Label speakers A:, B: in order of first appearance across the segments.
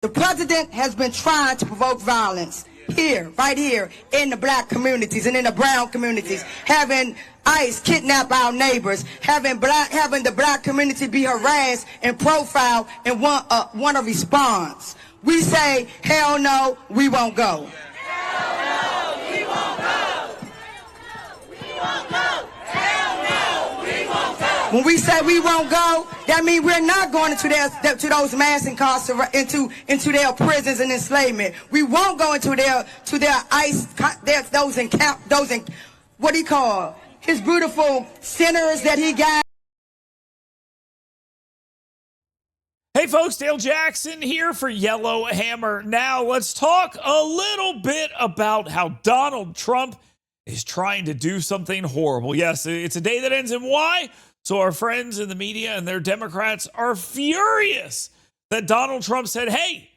A: The president has been trying to provoke violence here, right here, in the black communities and in the brown communities, having ICE kidnap our neighbors, having the black community be harassed and profiled and want a response. We say, hell no, we won't go.
B: Hell no, we won't go. We won't go. Hell no, we won't go.
A: When we say we won't go, that means we're not going to those mass incarceration, into their prisons and enslavement. We won't go into their ICE, what he call his beautiful centers that he got.
C: Hey folks, Dale Jackson here for Yellow Hammer. Now let's talk a little bit about how Donald Trump is trying to do something horrible. Yes, it's a day that ends in Y, so our friends in the media and their Democrats are furious that Donald Trump said, hey,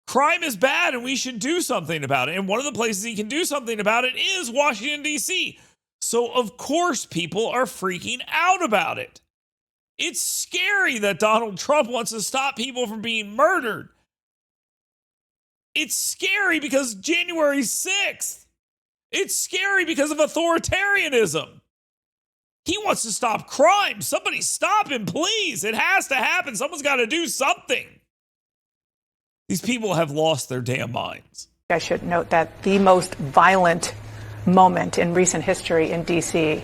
C: crime is bad and we should do something about it. And one of the places he can do something about it is Washington, D.C. So of course people are freaking out about it. It's scary that Donald Trump wants to stop people from being murdered. It's scary because January 6th. It's scary because of authoritarianism. He wants to stop crime. Somebody stop him, please. It has to happen. Someone's got to do something. These people have lost their damn minds.
D: I should note that the most violent moment in recent history in D.C.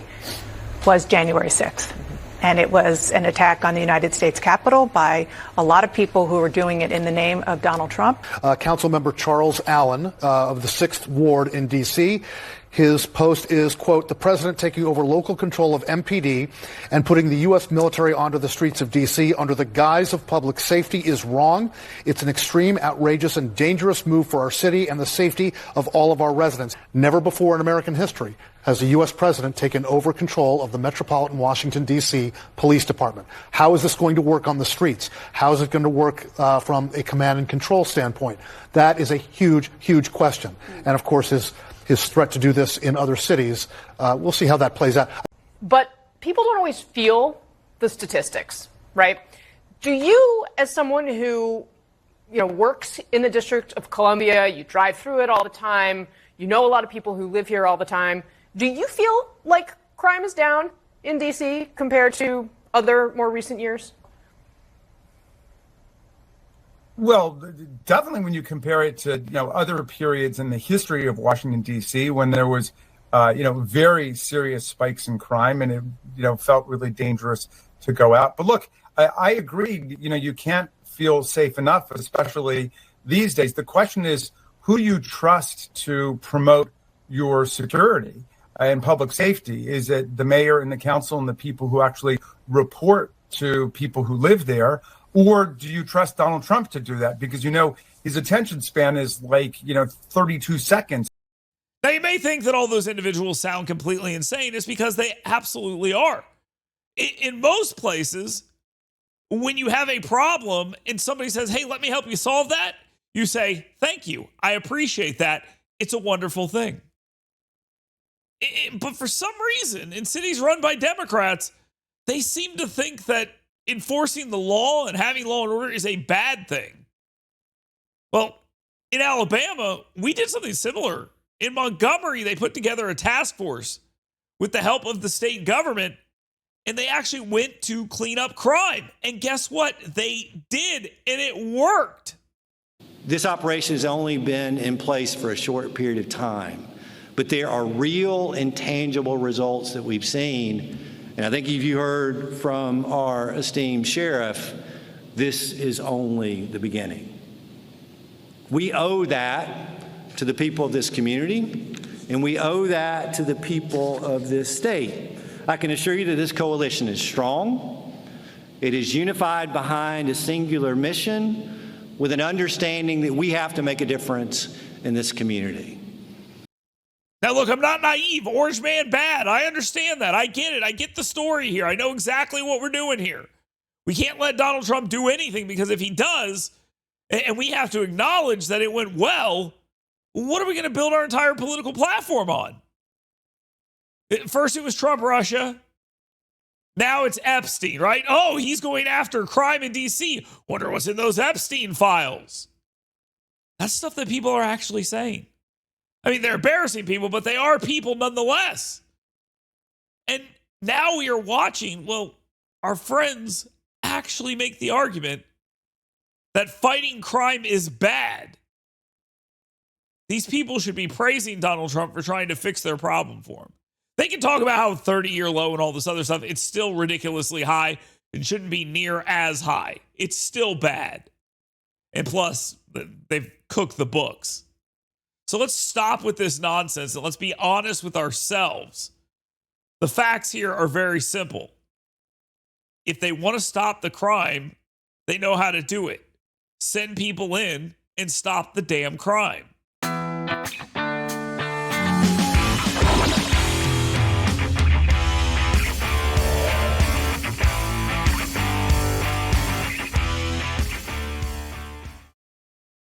D: was January 6th. And it was an attack on the United States Capitol by a lot of people who were doing it in the name of Donald Trump.
E: Councilmember Charles Allen of the 6th Ward in D.C., his post is, quote, the president taking over local control of MPD and putting the U.S. military onto the streets of D.C. under the guise of public safety is wrong. It's an extreme, outrageous, and dangerous move for our city and the safety of all of our residents. Never before in American history has the U.S. president taken over control of the Metropolitan Washington, D.C. Police Department. How is this going to work on the streets? How is it going to work from a command and control standpoint? That is a huge, huge question. And, of course, his threat to do this in other cities, we'll see how that plays out.
F: But people don't always feel the statistics, right? Do you, as someone who, works in the District of Columbia, you drive through it all the time, you know a lot of people who live here all the time, do you feel like crime is down in D.C. compared to other more recent years?
G: Well, definitely when you compare it to, other periods in the history of Washington, D.C., when there was, very serious spikes in crime and it, felt really dangerous to go out. But look, I agree, you can't feel safe enough, especially these days. The question is who you trust to promote your security and public safety. Is it the mayor and the council and the people who actually report to people who live there? Or do you trust Donald Trump to do that? Because, his attention span is like, 32 seconds.
C: Now, you may think that all those individuals sound completely insane. It's because they absolutely are. In most places, when you have a problem and somebody says, hey, let me help you solve that, you say, thank you. I appreciate that. It's a wonderful thing. But for some reason, in cities run by Democrats, they seem to think that enforcing the law and having law and order is a bad thing. Well, in Alabama, we did something similar. In Montgomery, they put together a task force with the help of the state government, and they actually went to clean up crime. And guess what? They did, and it worked.
H: This operation has only been in place for a short period of time, but there are real and tangible results that we've seen. And I think if you heard from our esteemed sheriff, this is only the beginning. We owe that to the people of this community, and we owe that to the people of this state. I can assure you that this coalition is strong. It is unified behind a singular mission with an understanding that we have to make a difference in this community.
C: Now, look, I'm not naive. Orange man bad. I understand that. I get it. I get the story here. I know exactly what we're doing here. We can't let Donald Trump do anything, because if he does, and we have to acknowledge that it went well, what are we going to build our entire political platform on? First it was Trump Russia. Now it's Epstein, right? Oh, he's going after crime in D.C. Wonder what's in those Epstein files. That's stuff that people are actually saying. I mean, they're embarrassing people, but they are people nonetheless. And now we are watching, well, our friends actually make the argument that fighting crime is bad. These people should be praising Donald Trump for trying to fix their problem for him. They can talk about how 30-year low and all this other stuff. It's still ridiculously high. It shouldn't be near as high. It's still bad. And plus, they've cooked the books. So let's stop with this nonsense and let's be honest with ourselves. The facts here are very simple. If they want to stop the crime, they know how to do it. Send people in and stop the damn crime.